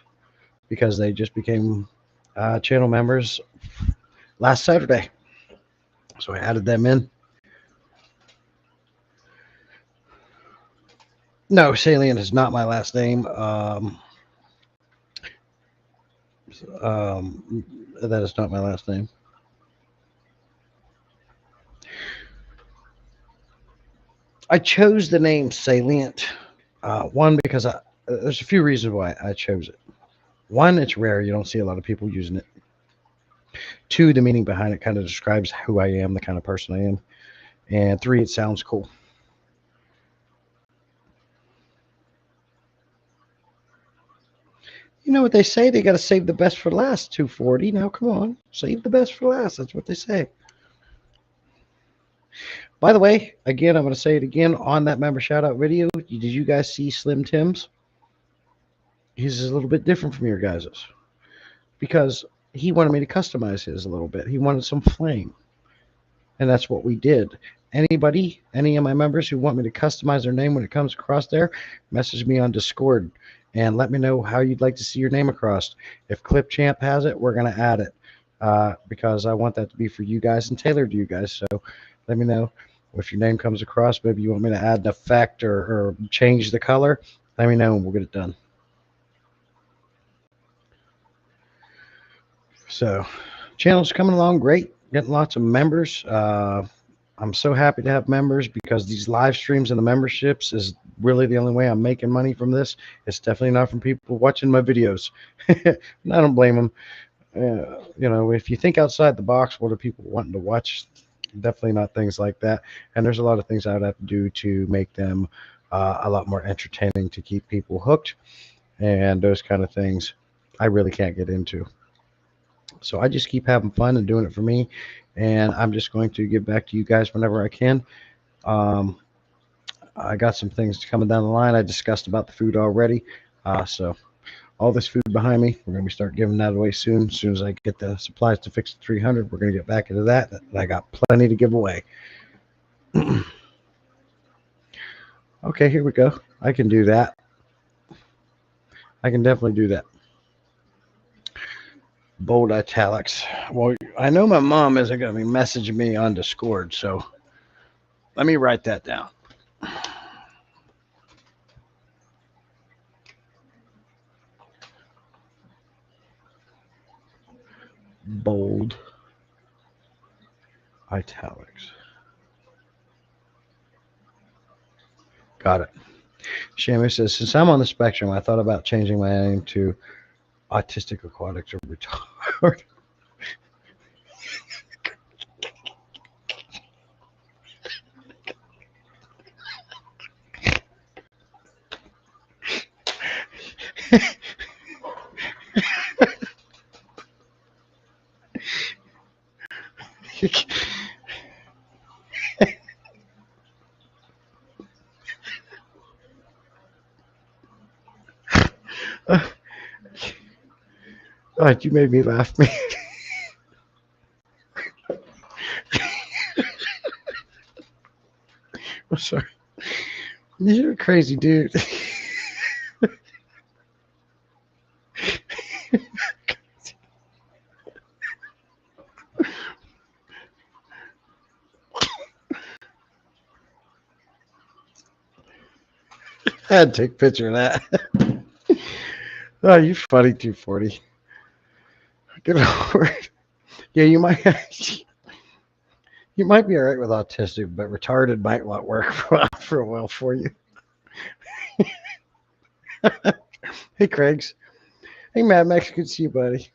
because they just became channel members last Saturday. So I added them in. No, Salient is not my last name. That is not my last name. I chose the name Salient. One, because there's a few reasons why I chose it. One, it's rare. You don't see a lot of people using it. Two, the meaning behind it kind of describes who I am, the kind of person I am. And three, it sounds cool. You know what they say? They got to save the best for last, 240. Now, come on. Save the best for last. That's what they say. By the way, again, I'm going to say it again on that member shout out video. Did you guys see Slim Tim's? His is a little bit different from your guys's because he wanted me to customize his a little bit. He wanted some flame. And that's what we did. Anybody, any of my members who want me to customize their name when it comes across there, message me on Discord and let me know how you'd like to see your name across. If Clipchamp has it, we're going to add it because I want that to be for you guys and tailored to you guys. So let me know if your name comes across. Maybe you want me to add an effect or change the color. Let me know and we'll get it done. So channel's coming along great. Getting lots of members. I'm so happy to have members because these live streams and the memberships is really the only way I'm making money from this. It's definitely not from people watching my videos. I don't blame them. You know, if you think outside the box, what are people wanting to watch? Definitely not things like that. And there's a lot of things I would have to do to make them a lot more entertaining to keep people hooked. And those kind of things I really can't get into. So I just keep having fun and doing it for me. And I'm just going to give back to you guys whenever I can. I got some things coming down the line. I discussed about the food already. So all this food behind me, we're going to start giving that away soon. As soon as I get the supplies to fix the 300, we're going to get back into that. And I got plenty to give away. Okay, here we go. I can do that. I can definitely do that. Bold italics. Well, I know my mom isn't going to be messaging me on Discord, so let me write that down. Bold italics. Got it. Shamu says, since I'm on the spectrum, I thought about changing my name to Autistic Aquatics or Retard. God, you made me laugh, man. I'm sorry. You're a crazy dude. I had to take a picture of that. Oh, you funny 240. Get over it. Yeah, you might you might be all right with autistic, but retarded might not work for a while for you. Hey, Craigs. Hey, Mad Max. Good to see you, buddy.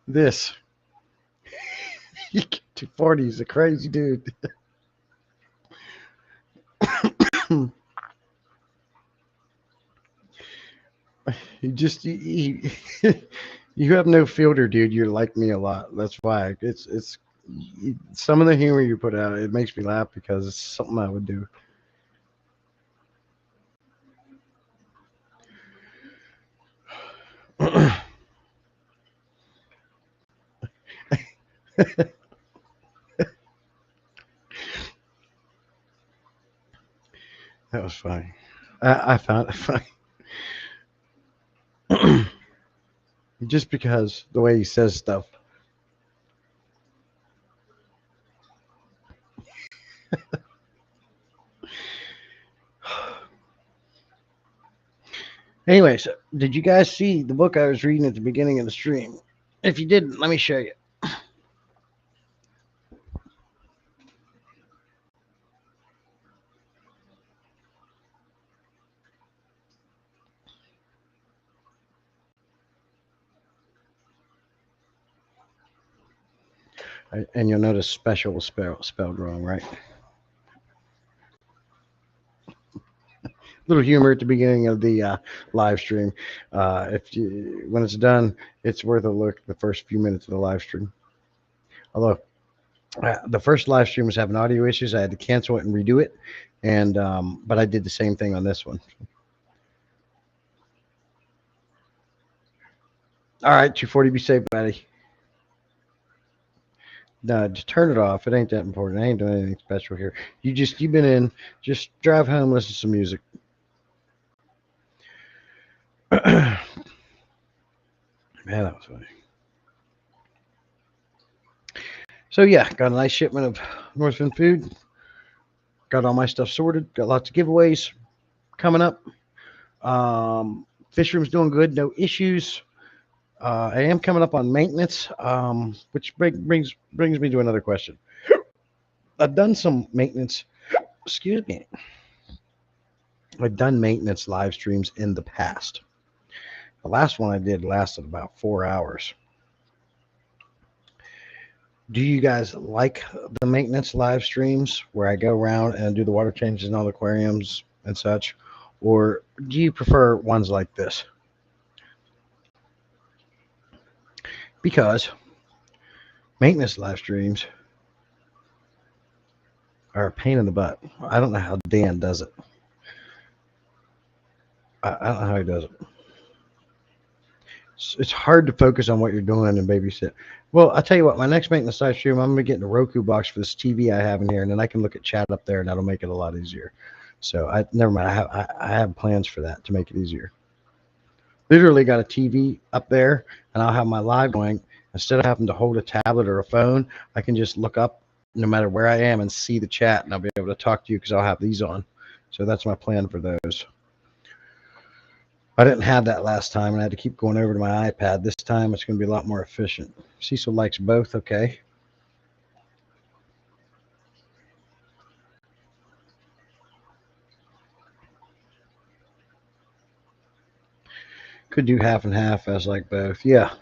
This 240 is a crazy dude. You you have no filter, dude. You're like me a lot. That's why it's some of the humor you put out. It makes me laugh because it's something I would do. That was funny. I found it funny. Just because the way he says stuff. Anyways, did you guys see the book I was reading at the beginning of the stream? If you didn't, let me show you. And you'll notice special was spelled wrong, right? Little humor at the beginning of the live stream. When it's done, it's worth a look. The first few minutes of the live stream. Although the first live stream was having audio issues, I had to cancel it and redo it. And but I did the same thing on this one. All right, 240, be safe, buddy. No, just turn it off. It ain't that important. I ain't doing anything special here. You've been in. Just drive home, listen to some music. Man, that was funny. So yeah, got a nice shipment of Northland food. Got all my stuff sorted. Got lots of giveaways coming up. Fish room's doing good. No issues. I am coming up on maintenance, which brings me to another question. I've done some maintenance. Excuse me. I've done maintenance live streams in the past. The last one I did lasted about 4 hours. Do you guys like the maintenance live streams where I go around and do the water changes in all the aquariums and such? Or do you prefer ones like this? Because maintenance live streams are a pain in the butt. I don't know how Dan does it. I don't know how he does it. It's hard to focus on what you're doing and babysit. Well, I'll tell you what, my next maintenance live stream, I'm going to get a Roku box for this TV I have in here, and then I can look at chat up there, and that'll make it a lot easier. So never mind. I have plans for that to make it easier. Literally got a TV up there, and I'll have my live going. Instead of having to hold a tablet or a phone, I can just look up no matter where I am and see the chat, and I'll be able to talk to you because I'll have these on. So that's my plan for those. I didn't have that last time, and I had to keep going over to my iPad. This time it's going to be a lot more efficient. Cecil likes both, okay. Could do half and half as like both. Yeah.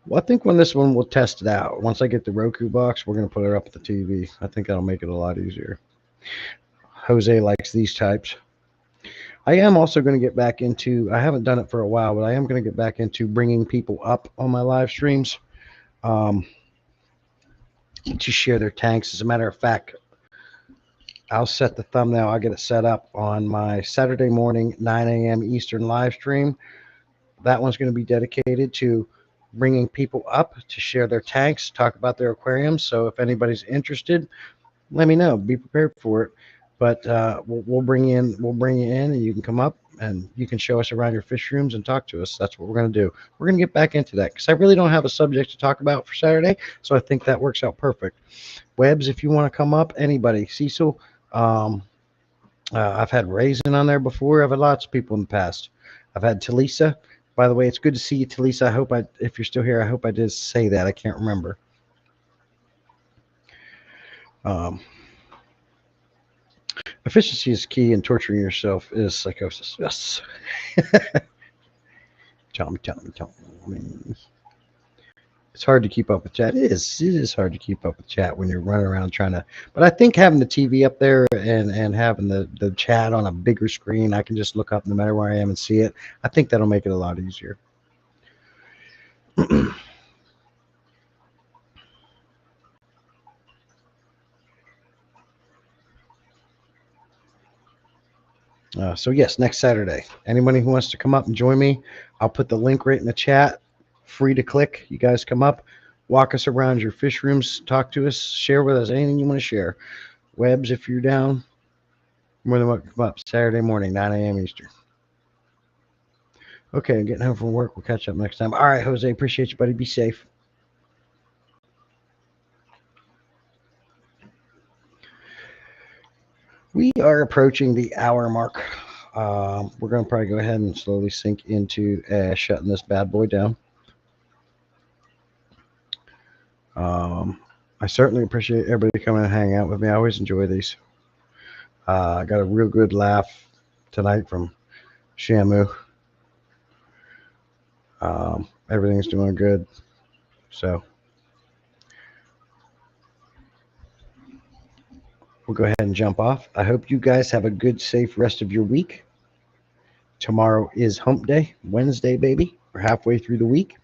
Well, I think when this one we'll test it out. Once I get the Roku box, we're going to put it up at the TV. I think that'll make it a lot easier. Jose likes these types. I am also going to get back into, I haven't done it for a while, but I am going to get back into bringing people up on my live streams um, to share their tanks. As a matter of fact, I'll set the thumbnail. I'll get it set up on my Saturday morning, 9 a.m. Eastern live stream. That one's going to be dedicated to bringing people up to share their tanks, talk about their aquariums. So if anybody's interested, let me know. Be prepared for it. But we'll bring you in, and you can come up and you can show us around your fish rooms and talk to us. That's what we're going to do. We're going to get back into that because I really don't have a subject to talk about for Saturday, so I think that works out perfect. Webbs, if you want to come up, anybody. Cecil, I've had Raisin on there before. I've had lots of people in the past. I've had Talisa. By the way, it's good to see you, Talisa. I hope if you're still here, I hope I did say that. I can't remember. Efficiency is key, and torturing yourself is psychosis. Yes. Tell me. It's hard to keep up with chat. It is hard to keep up with chat when you're running around trying to. But I think having the TV up there and having the chat on a bigger screen, I can just look up no matter where I am and see it. I think that'll make it a lot easier. So yes, next Saturday. Anybody who wants to come up and join me, I'll put the link right in the chat. Free to click. You guys come up, walk us around your fish rooms, talk to us, share with us anything you want to share. Webbs, if you're down, more than welcome to come up Saturday morning, 9 a.m. Eastern. Okay, I'm getting home from work. We'll catch up next time. All right, Jose, appreciate you, buddy. Be safe. We are approaching the hour mark. We're going to probably go ahead and slowly sink into shutting this bad boy down. I certainly appreciate everybody coming and hanging out with me. I always enjoy these. I got a real good laugh tonight from Shamu. Everything's doing good. So we'll go ahead and jump off. I hope you guys have a good, safe rest of your week. Tomorrow is hump day, Wednesday, baby. We're halfway through the week.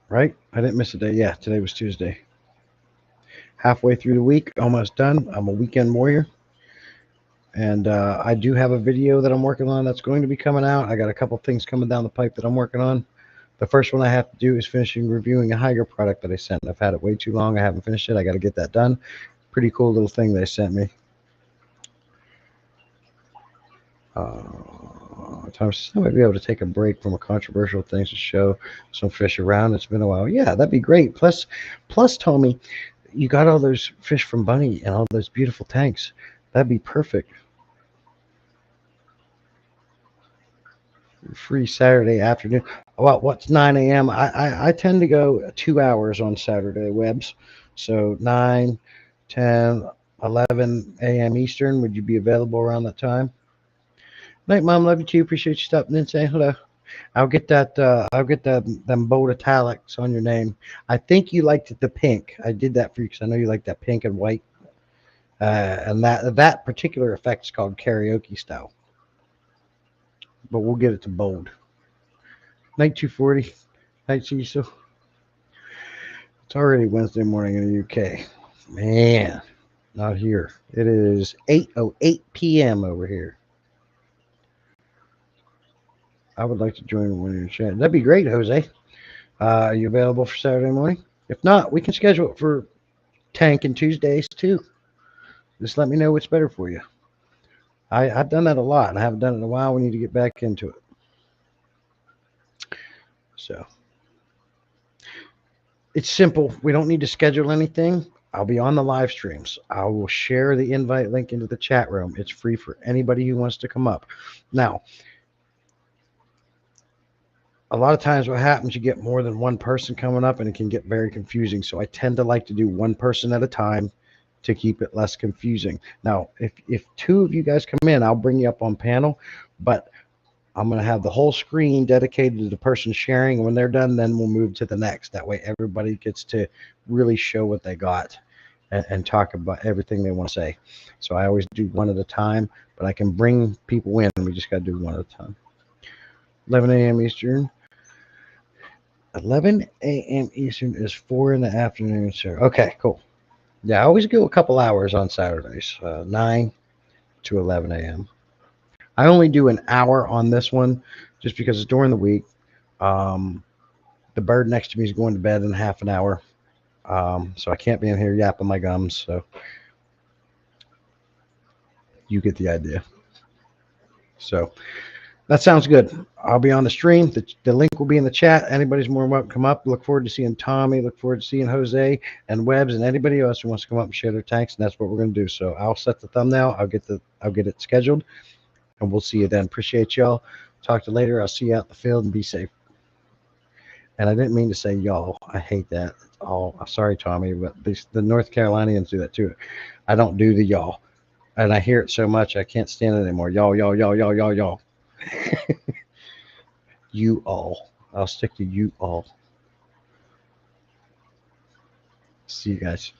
Right? I didn't miss a day. Yeah, today was Tuesday. Halfway through the week, almost done. I'm a weekend warrior. And I do have a video that I'm working on that's going to be coming out. I got a couple things coming down the pipe that I'm working on. The first one I have to do is finishing reviewing a Hydro product that I sent. I've had it way too long. I haven't finished it. I got to get that done. Pretty cool little thing they sent me. Thomas, I might be able to take a break from a controversial things to show some fish around. It's been a while. Yeah, that'd be great. Plus, Tommy, you got all those fish from Bunny and all those beautiful tanks. That'd be perfect. Free Saturday afternoon. Well, what's 9 a.m.? I tend to go 2 hours on Saturday, Webbs. So 9, 10, 11 a.m. Eastern. Would you be available around that time? Night, Mom. Love you too. Appreciate you stopping in and saying hello. I'll get that. I'll get them bold italics on your name. I think you liked the pink. I did that for you because I know you like that pink and white. And that particular effect is called karaoke style. But we'll get it to bold. Night 240. Night Cecil. It's already Wednesday morning in the UK. Man, not here. It is 8:08 p.m. over here. I would like to join one of your chat. That'd be great, Jose. Are you available for Saturday morning? If not, we can schedule it for Tank and Tuesdays too. Just let me know what's better for you. I've done that a lot, and I haven't done it in a while. We need to get back into it. So it's simple. We don't need to schedule anything. I'll be on the live streams. I will share the invite link into the chat room. It's free for anybody who wants to come up. Now, a lot of times what happens, you get more than one person coming up and it can get very confusing. So I tend to like to do one person at a time to keep it less confusing. Now, if two of you guys come in, I'll bring you up on panel, but I'm going to have the whole screen dedicated to the person sharing. When they're done, then we'll move to the next. That way everybody gets to really show what they got and talk about everything they want to say. So I always do one at a time, but I can bring people in. We just got to do one at a time. 11 a.m. Eastern. 11 a.m. Eastern is 4 in the afternoon, sir. Okay, cool. Yeah, I always go a couple hours on Saturdays, 9 to 11 a.m. I only do an hour on this one just because it's during the week. The bird next to me is going to bed in half an hour, so I can't be in here yapping my gums. So you get the idea. So that sounds good. I'll be on the stream. The link will be in the chat. Anybody's more than welcome to come up. Look forward to seeing Tommy. Look forward to seeing Jose and Webbs and anybody else who wants to come up and share their tanks. And that's what we're going to do. So I'll set the thumbnail. I'll get it scheduled, and we'll see you then. Appreciate y'all. Talk to you later. I'll see you out in the field and be safe. And I didn't mean to say y'all. I hate that. Sorry, Tommy, but the North Carolinians do that too. I don't do the y'all, and I hear it so much I can't stand it anymore. Y'all, y'all, y'all, y'all, y'all, y'all. You all. I'll stick to you all. See you guys.